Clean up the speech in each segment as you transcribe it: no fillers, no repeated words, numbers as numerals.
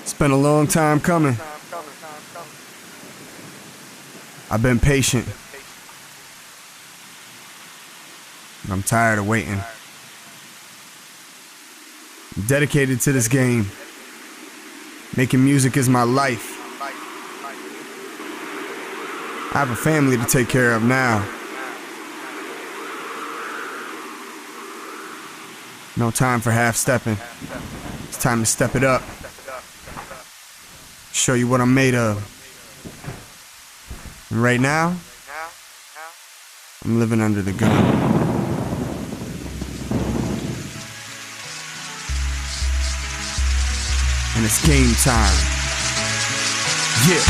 It's been a long time coming. I've been patient. I'm tired of waiting. I'm dedicated to this game. Making music is my life. I have a family to take care of now. No time for half-stepping. It's time to step it up. Show you what I'm made of. And right now, I'm living under the gun. And it's game time. Yeah.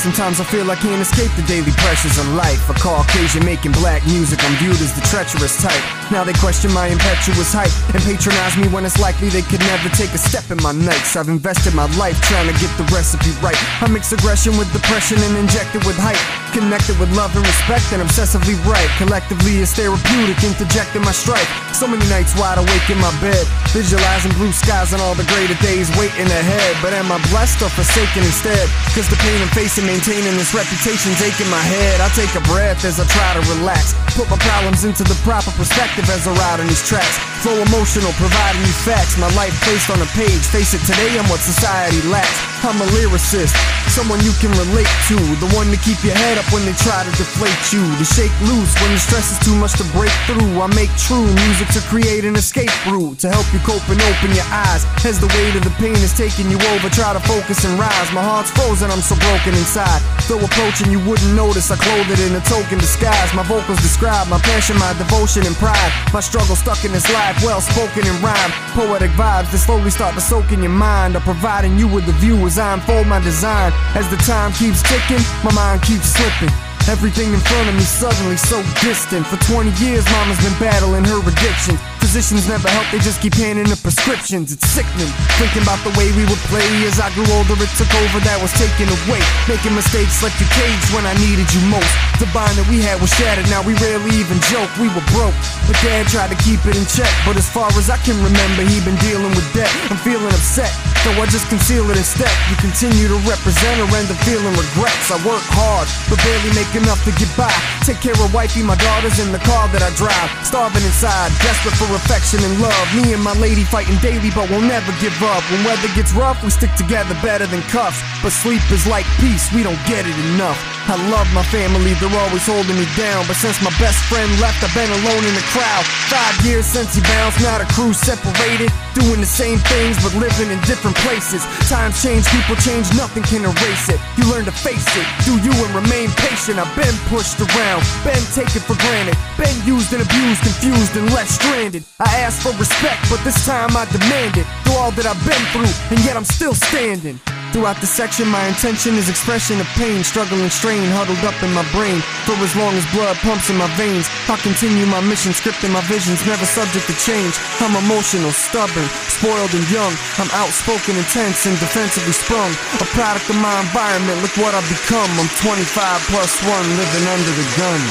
Sometimes I feel I can't escape the daily pressures of life. A Caucasian making black music, I'm viewed as the treacherous type. Now they question my impetuous hype and patronize me when it's likely they could never take a step in my nights. I've invested my life trying to get the recipe right. I mix aggression with depression and inject it with hype. Connected with love and respect and obsessively right. Collectively it's therapeutic, interjecting my strife. So many nights wide awake in my bed, visualizing blue skies and all the greater days waiting ahead. But am I blessed or forsaken instead? Cause the pain I'm facing, maintaining this reputation's aching my head. I take a breath as I try to relax, put my problems into the proper perspective as I ride on these tracks. Flow emotional, providing you facts. My life placed on a page. Face it, today I'm what society lacks. I'm a lyricist, someone you can relate to, the one to keep your head up when they try to deflate you, to shake loose when the stress is too much to break through. I make true music to create an escape route, to help you cope and open your eyes as the weight of the pain is taking you over. Try to focus and rise. My heart's frozen, I'm so broken inside. Though approaching you wouldn't notice, I clothe it in a token disguise. My vocals describe my passion, my devotion and pride. My struggle stuck in this life, well spoken in rhyme. Poetic vibes that slowly start to soak in your mind, are providing you with the view as I unfold my design. As the time keeps ticking, my mind keeps slipping. Everything in front of me suddenly so distant. For 20 years mama's been battling her addiction. Physicians never help, they just keep handing the prescriptions. It's sickening, thinking about the way we would play. As I grew older it took over, that was taken away. Making mistakes left you caged when I needed you most. The bond that we had was shattered, now we rarely even joke. We were broke, but dad tried to keep it in check. But as far as I can remember, he been dealing with debt. I'm feeling upset, though I just conceal it instead. You continue to represent her and I'm feeling regrets. I work hard, but barely make enough to get by. Take care of wifey, my daughters, and the car that I drive. Starving inside, desperate for affection and love. Me and my lady fighting daily, but we'll never give up. When weather gets rough, we stick together better than cuffs. But sleep is like peace, we don't get it enough. I love my family, they're always holding me down. But since my best friend left, I've been alone in the crowd. 5 years since he bounced, now the crew's separated. Doing the same things, but living in different places. Times change, people change, nothing can erase it. You learn to face it, do you and remain patient. I've been pushed around, been taken for granted, been used and abused, confused and left stranded. I asked for respect, but this time I demand it. Through all that I've been through, and yet I'm still standing. Throughout the section, my intention is expression of pain, struggle and strain huddled up in my brain. For as long as blood pumps in my veins, I'll continue my mission, scripting my visions, never subject to change. I'm emotional, stubborn, spoiled and young. I'm outspoken, intense, and defensively sprung. A product of my environment, look what I've become. I'm 25 plus 1, living under the gun.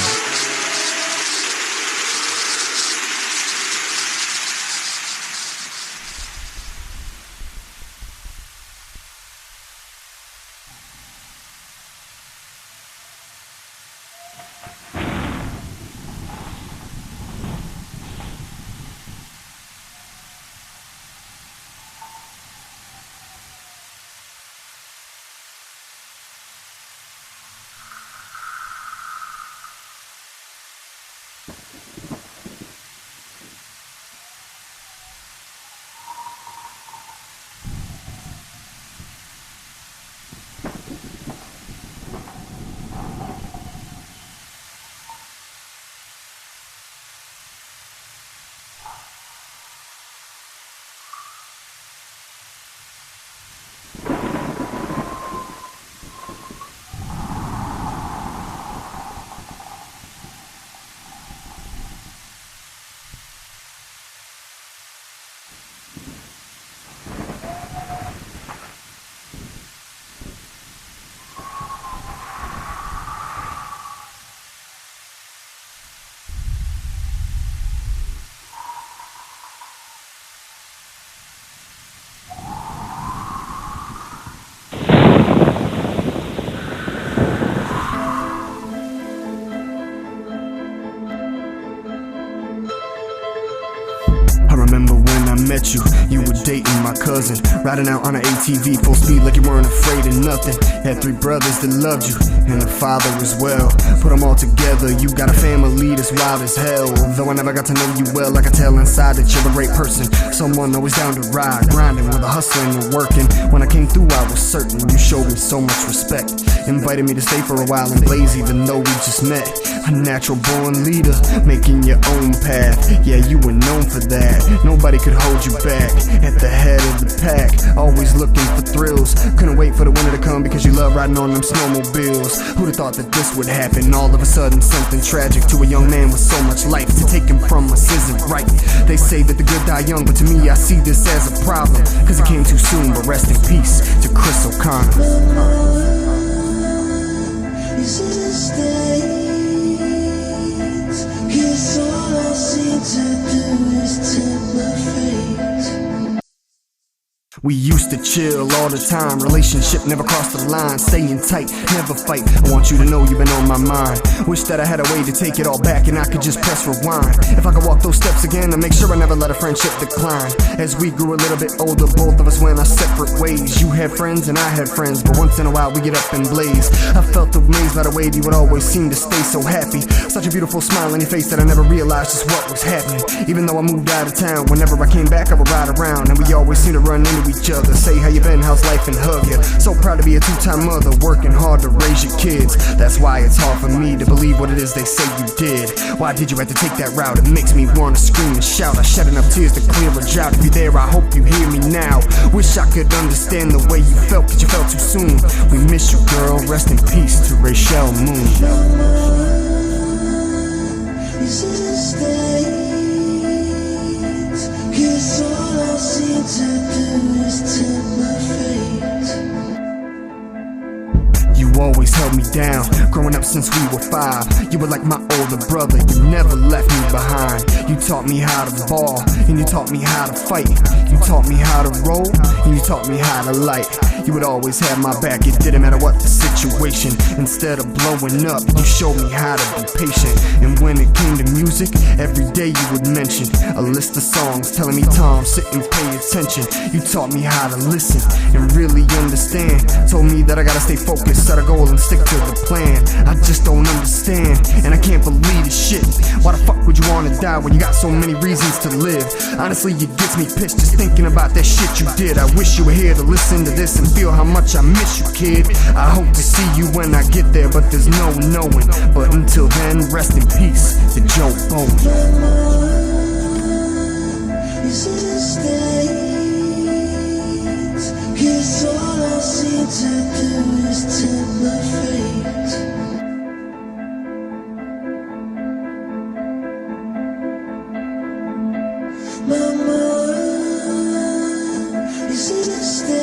met you, you were dating my cousin, riding out on an ATV full speed like you weren't afraid of nothing. Had 3 brothers that loved you, and a father as well. Put them all together, you got a family that's wild as hell. Though I never got to know you well, I can tell inside that you're a great person. Someone always down to ride, grinding with a hustling and working. When I came through I was certain you showed me so much respect. Invited me to stay for a while and blaze even though we just met. A natural born leader, making your own path. Yeah, you were known for that. Nobody could hold you back. At the head of the pack, always looking for thrills. Couldn't wait for the winter to come because you love riding on them snowmobiles. Who'd have thought that this would happen? All of a sudden something tragic to a young man with so much life. To take him from us isn't right. They say that the good die young, but to me I see this as a problem, cause it came too soon. But rest in peace to Chris O'Connor. Is it a state? Yes, all I seem to do is tempt my fate. We used to chill all the time, relationship never crossed the line. Staying tight, never fight, I want you to know you've been on my mind. Wish that I had a way to take it all back and I could just press rewind. If I could walk those steps again, I'd make sure I never let a friendship decline. As we grew a little bit older, both of us went our separate ways. You had friends and I had friends, but once in a while we get up and blaze. I felt amazed by the way you would always seem to stay so happy. Such a beautiful smile on your face that I never realized just what was happening. Even though I moved out of town, whenever I came back I would ride around, and we always seemed to run into each other. Say how you been, how's life, and hug you. So proud to be a 2-time mother, working hard to raise your kids. That's why it's hard for me to believe what it is they say you did. Why did you have to take that route? It makes me wanna scream and shout. I shed enough tears to clear a drought. If you're there, I hope you hear me now. Wish I could understand the way you felt, but you felt too soon. We miss you, girl, rest in peace to Rachel Moon. Is it a state? Yes, all I seem to do is tempt my fate. You always held me down, growing up since we were 5. You were like my older brother, you never left me behind. You taught me how to ball, and you taught me how to fight. You taught me how to roll, and you taught me how to light. You would always have my back, it didn't matter what the situation. Instead of blowing up, you showed me how to be patient. And when it came to music, every day you would mention a list of songs, telling me, Tom, sit and pay attention. You taught me how to listen and really understand. Told me that I gotta stay focused, set a goal and stick to the plan. I just don't understand, and I can't believe this shit. Why the fuck would you wanna die when you got so many reasons to live? Honestly, it gets me pissed just thinking about that shit you did. I wish you were here to listen to this and feel how much I miss you, kid. I hope to see you when I get there, but there's no knowing. But until then, rest in peace to Joe Bowen. Is it a state? Yes, all I seem to do is tempt my fate. Mama, is it a state?